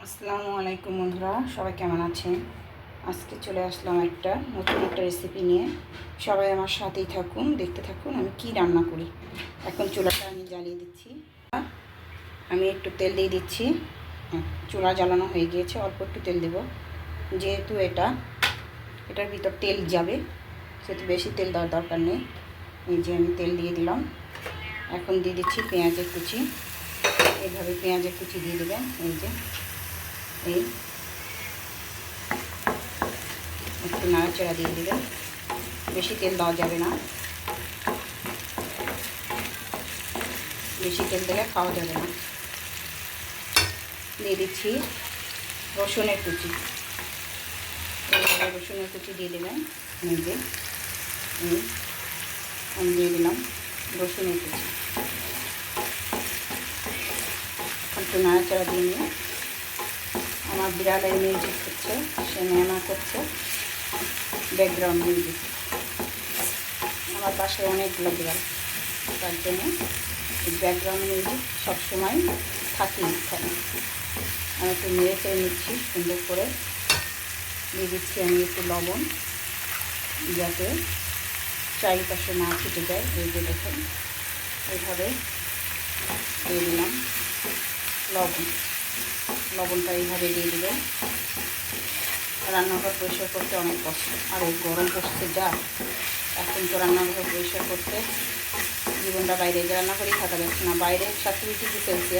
আসসালামু আলাইকুম বন্ধুরা, সবাই কেমন আছেন? আজকে চলে আসলাম নতুন একটা রেসিপি নিয়ে। সবাই আমার সাথেই থাকুন, দেখতে থাকুন আমি কি রান্না করি। এখন চুলাটা আমি জ্বালিয়ে দিচ্ছি। আমি একটু তেল দিয়ে দিচ্ছি। চুলা জ্বালানো হয়ে গিয়েছে, অল্প একটু তেল দেব। যেহেতু এটার ভিতর তেল যাবে, সেহেতু বেশি তেল দেওয়ার দরকার নেই। এই যে আমি তেল দিয়ে দিলাম। এখন দিয়ে দিচ্ছি পেঁয়াজের কুচি। এইভাবে পেঁয়াজের কুচি দিয়ে দেবেন। এই একটু নাড়াচাড়া দিয়ে দেবেন। বেশি তেল দেওয়া যাবে না, বেশি তেল দিলে খাওয়া যাবে না। দিয়ে দিচ্ছি রসুনের কুচি। রসুনের কুচি দিয়ে দেবেন। আমি দিয়ে দিলাম রসুনের কুচি। একটু নাড়াচাড়া দিয়ে নিয়ে আমার বিড়ালের মিউজিক হচ্ছে, সে নেনা করছে, ব্যাকগ্রাউন্ড মিউজিক। আমার পাশে অনেকগুলো বিড়াল, তার জন্য ব্যাকগ্রাউন্ড মিউজিক সবসময় থাকি এখানে। আমি একটু নেড়ে চেড়ে নিচ্ছি সুন্দর করে। দিয়ে দিচ্ছি আমি একটু লবণ, যাতে চারিপাশে না ছুটে যায়। এই যে দেখেন, এইভাবে দিয়ে দিলাম লবণটা এইভাবে দিয়ে দেবেন। রান্নাঘর পরিষ্কার করতে অনেক কষ্ট, আর এই গরম পড়ছে যা, এখন তো রান্নাঘর পরিষ্কার করতে জীবনটা বাইরে যে রান্না করেই থাকা যাচ্ছে না। বাইরে 37°C,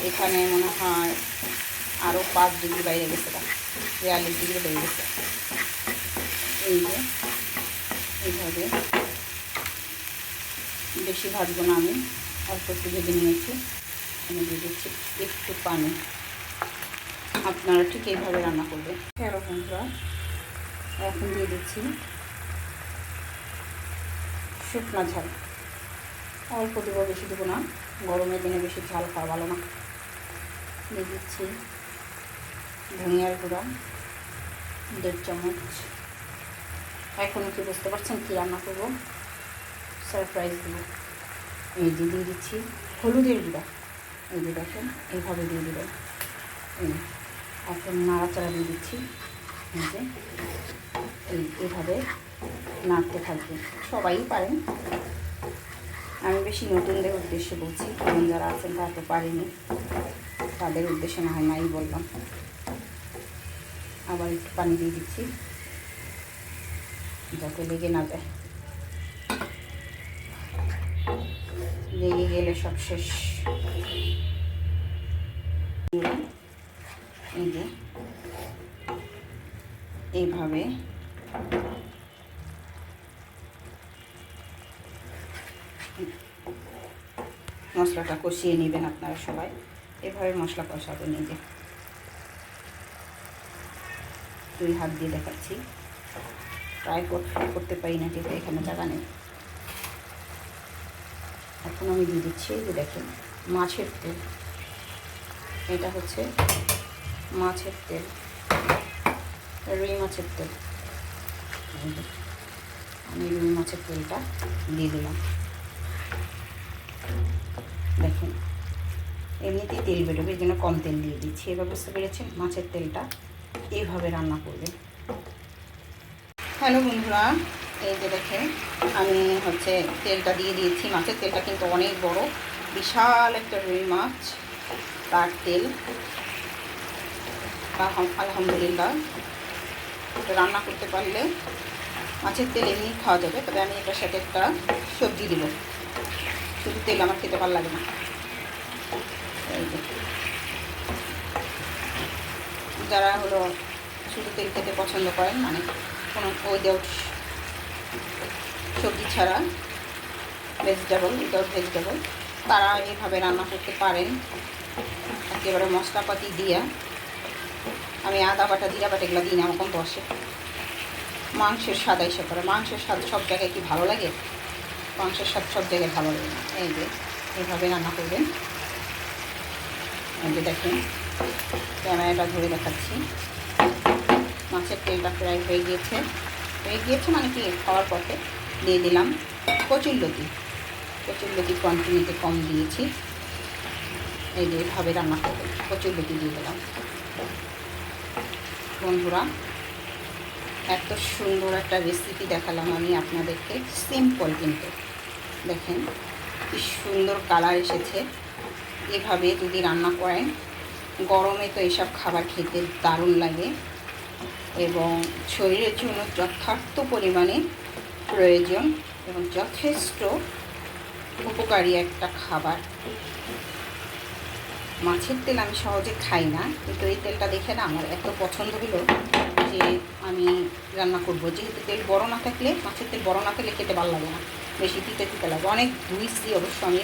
এখানে মনে হয় আরও 5 ডিগ্রি বাইরে গেছে, 42 ডিগ্রি হয়ে গেছে। এই যে এইভাবে বেশি ভাজবো না, আমি অল্প একটু ভেজে নিয়েছি। আমি দিয়ে দিচ্ছি একটু পানি। আপনারা ঠিক এইভাবে রান্না করবেন। হ্যালো বন্ধুরা, এখন দিয়ে দিচ্ছি শুকনো ঝাল। অল্প দেবো, বেশি দেবো না, গরমের দিনে বেশি ঝাল খাওয়া ভালো না। দিয়ে দিচ্ছি ধনিয়ার গুঁড়া 1.5 চামচ। এখন কি বুঝতে পারছেন কী রান্না করবো? সারপ্রাইজ দেবো। এই যে দিয়ে দিচ্ছি হলুদের গুঁড়া। এই যে দেখেন, এইভাবে দিয়ে দেবেন। এখন নাড়াচাড়া দিয়ে দিচ্ছি। এইভাবে নাড়তে থাকবে। সবাই পারেন, আমি বেশি নতুনদের উদ্দেশ্যে বলছি, কারণ যারা আছেন তারা তো পারেনি, তাদের উদ্দেশ্যে না হয় নাই বললাম। আবার একটু পানি দিয়ে দিচ্ছি, যাতে লেগে না যায়। লেগে গেলে সব শেষ। এই যে এইভাবে মশলাটা কষিয়ে নেবেন আপনারা সবাই। এভাবে মশলা কষাবেন। এই যে 2 হাত দিয়ে দেখাচ্ছি, ট্রাই করতে পারি না, কিন্তু এখানে জায়গা নেই। এখন আমি দিয়ে দিচ্ছি, যে দেখেন, মাছের তেল। এটা হচ্ছে মাছের তেল, রুই মাছের তেল। আমি রুই মাছের তেলটা দিয়ে দিলাম। দেখেন, এমনিতেই তেল বেরোবে, এই জন্য কম তেল দিয়ে দিচ্ছি। এবার বুঝতে পেরেছেন, মাছের তেলটা এইভাবে রান্না করবেন। হ্যালো বন্ধুরা, এই যে দেখেন, আমি তেলটা দিয়ে দিয়েছি। মাছের তেলটা কিন্তু অনেক বড়, বিশাল একটা রুই মাছ, তার তেল। আলহামদুলিল্লাহ, রান্না করতে পারলে মাছের তেল এমনি খাওয়া যাবে, তবে আমি এটার সাথে একটা সবজি দিব। শুধু তেল আমার খেতে ভালো লাগে না। এই যে যারা শুধু তেল খেতে পছন্দ করেন, মানে কোনো উইদাউট সবজি ছাড়া, উইদাউট ভেজিটেবল, তারা এইভাবে রান্না করতে পারেন। একেবারে মশলাপাতি দিয়া, আমি আদা বাটা, জিরা বাটা এগুলো দিই না, আমার কম বসে। মাংসের স্বাদ এসে করে, মাংসের স্বাদ সব জায়গায় কি ভালো লাগে? মাংসের স্বাদ সব জায়গায় ভালো লাগে না। এই যে এইভাবে রান্না করবেন। এই যে দেখেন, ক্যামেরাটা ধরে দেখাচ্ছি। মাছের তেলটা ফ্রাই হয়ে গিয়েছে মানে কি, খাওয়ার পথে দিয়ে দিলাম কচুরলতি কোয়ান্টিটিতে কম দিয়েছি। এই যে এভাবে রান্না করবেন, কচুরলতি দিয়ে দিলাম। বন্ধুরা, এত সুন্দর একটা রেসিপি দেখালাম আমি আপনাদেরকে, সিম্পল কিন্তু দেখেন কি সুন্দর কালার এসেছে। এভাবে যদি রান্না করেন, গরমে তো এসব খাবার খেতে দারুণ লাগে এবং শরীরের জন্য যথার্থ পরিমাণে প্রয়োজন এবং যথেষ্ট উপকারী একটা খাবার। মাছের তেল আমি সহজে খাই না, কিন্তু এই তেলটা দেখে না আমার এত পছন্দ হলো যে আমি রান্না করব। যেহেতু তেল বড় না থাকলে, মাছের তেল বড় না থাকলে খেতে ভালো লাগে না, বেশি তিতে তিতে লাগে। অনেক ধুইছি অবশ্য, আমি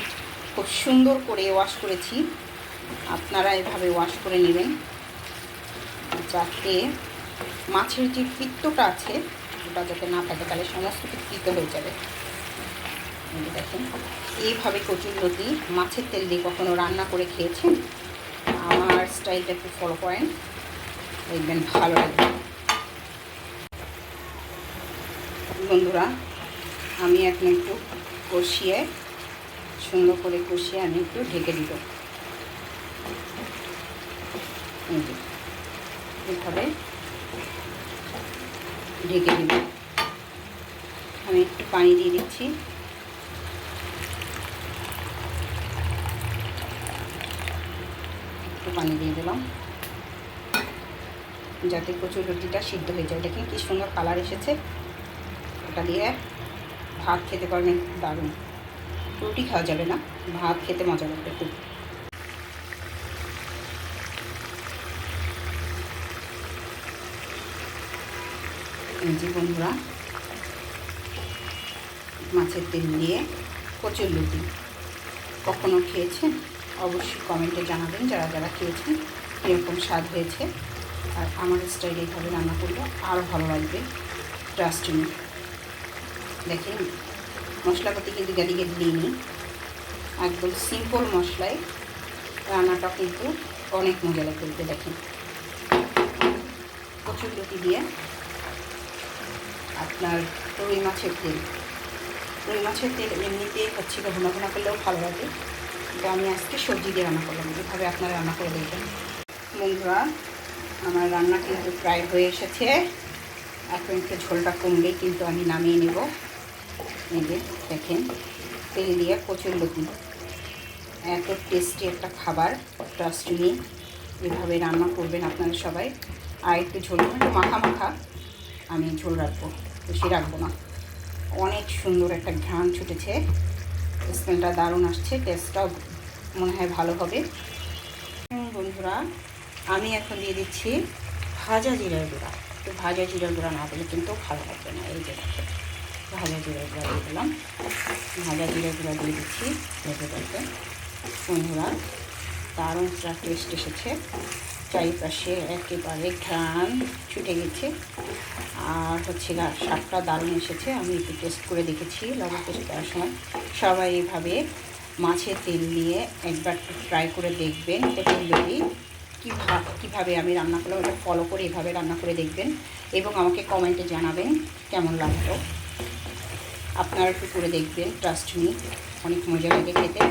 খুব সুন্দর করে ওয়াশ করেছি। আপনারা এভাবে ওয়াশ করে নেবেন যাতে মাছের যে পিত্তটা আছে ওটা যাতে না থাকে, তাহলে সমস্ত কিছু তিত হয়ে যাবে। দেখেন এইভাবে কচুরলতি মাছের তেল দিয়ে কখনো রান্না করে খেয়েছেন? আমার স্টাইলটা একটু ফলো করেন, দেখবেন ভালো লাগবে। বন্ধুরা, আমি এখন একটু কষিয়ে, সুন্দর করে কষিয়ে আমি একটু ঢেকে দিব। এভাবে ঢেকে দিব। আমি একটু পানি দিয়ে দিচ্ছি। একটু পানি দিয়ে দিলাম যাতে কচুরলতিটা সিদ্ধ হয়ে যায়। দেখেন কি সুন্দর কালার এসেছে। এটা দিয়ে ভাত খেতে পারবেন দারুণ। রুটি খাওয়া যাবে না, ভাত খেতে মজা লাগবে খুব। জি বন্ধুরা, মাছের তেল দিয়ে কচুরলতি কখনো খেয়েছেন? অবশ্যই কমেন্টে জানাবেন যারা যারা খেয়েছেন কীরকম স্বাদ হয়েছে। আর আমার স্টাইলে এইভাবে রান্না করলে আরও ভালো লাগবে, ট্রাস্ট মি। দেখেন মশলাপাতি কিন্তু গাদিকে দিইনি, একদম সিম্পল মশলায় রান্নাটা কিন্তু অনেক মজা লাগবে। দেখেন কচুরলতি দিয়ে আপনার রুই মাছের তেল, রুই মাছের তেল এমনিতে হচ্ছে ভুনা ভুনা করলেও ভালো লাগে, কিন্তু আমি আজকে সবজি দিয়ে রান্না করলাম। এভাবে আপনারা রান্না করে দেখবেন। বন্ধুরা, আমার রান্না কিন্তু প্রায় হয়ে এসেছে। এখন একটু ঝোলটা কমলেই কিন্তু আমি নামিয়ে নেব। এই যে দেখেন তেল দিয়ে কচুরলতি, এত টেস্টি একটা খাবার, ট্রাস্ট মি। এভাবে রান্না করবেন আপনারা সবাই। আর একটু ঝোল, একটু মাখা মাখা আমি ঝোল রাখবো, বেশি রাখবো না। অনেক সুন্দর একটা ঘ্রাণ ছুটেছে, স্মেলটা দারুণ আসছে, টেস্টটাও মনে হয় ভালো হবে। বন্ধুরা, আমি এখন দিয়ে দিচ্ছি ভাজা জিরার গুঁড়া। তো ভাজা জিরার গুঁড়া না দিলে কিন্তু ভালো লাগবে না। এই যে দেখেন ভাজা জিরার গুঁড়া দিয়ে দিলাম, ভাজা জিরার গুঁড়া দিয়ে দিচ্ছি। ভেজে দেখবেন বন্ধুরা, দারুণ একটা টেস্ট এসেছে। চারিপাশে একেবারে ঘ্রাণ ছুটে গেছে, আর হচ্ছে শাকটা দারুণ এসেছে। আমি একটু টেস্ট করে দেখেছি লবণ টেস্ট করার সময়। সবাই এইভাবে মাছের তেল দিয়ে একবার ট্রাই করে দেখবেন। কচুরলতি কীভাবে আমি রান্না করলাম ওটা ফলো করে এভাবে রান্না করে দেখবেন এবং আমাকে কমেন্টে জানাবেন কেমন লাগলো। আপনারা একটু করে দেখবেন, ট্রাস্ট মি, অনেক মজা লাগে খেতে।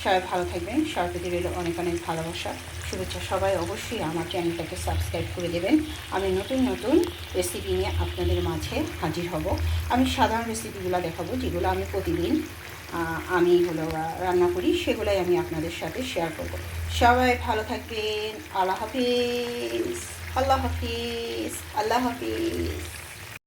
সবাই ভালো থাকবেন, সবার প্রতি রইল অনেক অনেক ভালোবাসা, শুভেচ্ছা। সবাই অবশ্যই আমার চ্যানেলটাকে সাবস্ক্রাইব করে দেবেন। আমি নতুন নতুন রেসিপি নিয়ে আপনাদের মাঝে হাজির হব। আমি সাধারণ রেসিপিগুলো দেখাবো, যেগুলো আমি প্রতিদিন আমি রান্না করি, সেগুলোই আমি আপনাদের সাথে শেয়ার করব। সবাই ভালো থাকবেন। আল্লাহ হাফিজ, আল্লাহ হাফিজ, আল্লাহ হাফিজ।